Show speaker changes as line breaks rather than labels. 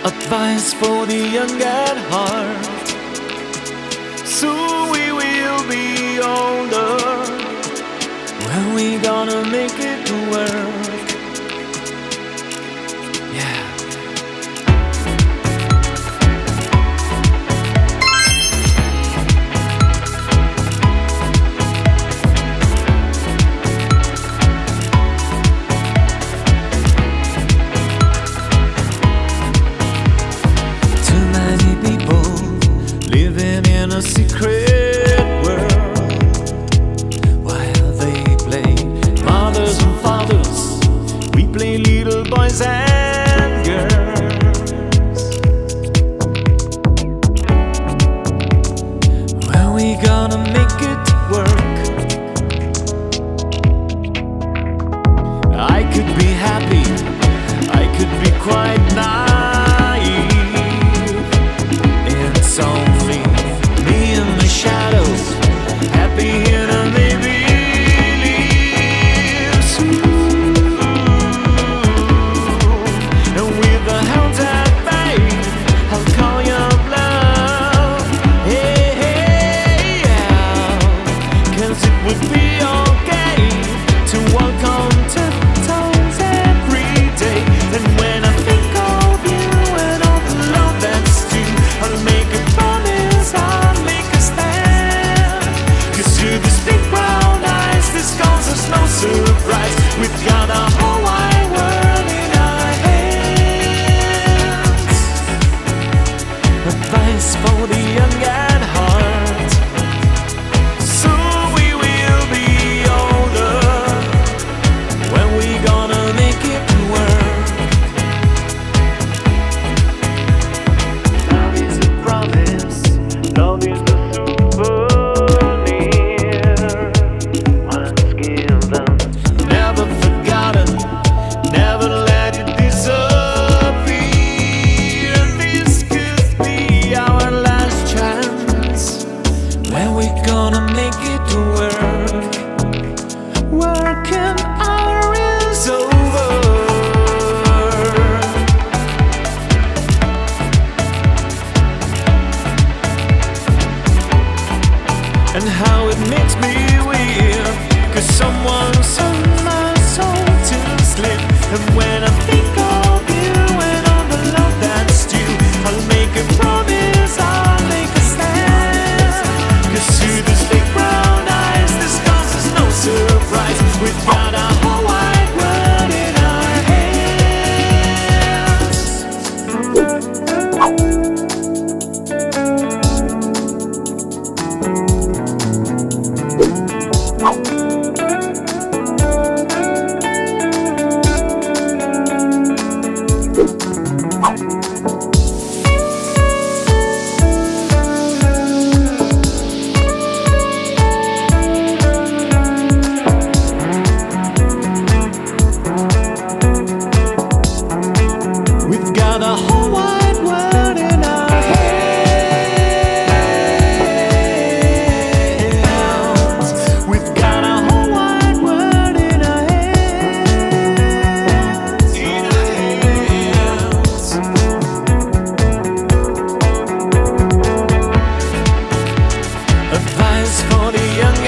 Advice for the young at heart. Soon we will be older. When we gonna make it work? Yeah. Living in a secret world while they play mothers and fathers, we play little boys and girls. When we gonna make it work? I could be happy, I could be quite naive. It's only me in the shadows, happy in a maybe leaves. And with the hounds at bay, I'll call your bluff. Hey, hey, yeah. 'Cause it would be okay to walk on tiptoes every day. And when I think of you and all the love that's due, I'll make a promise, I'll make a stand. 'Cause to these big brown eyes, this cause us no surprise. We've got a whole wide world in our hands. Advice for the young at heart. Soon we will be older. When we gonna make it work? Love is a promise, love is a souvenir. Once given, never forgotten, never let it disappear. This could be our last chance. When we gonna make it work? Working hour is over. And how it makes me weird, 'cause someone sent my soul to sleep. And when I think of you and all the love that's due, I'll make a promise, I'll make a stand. 'Cause to these big brown eyes, this causes no surprise. We've got a whole wide world in our hands. We've got a whole wide world in our hands. We've got a whole wide world in our hands. In our hands. Advice for the young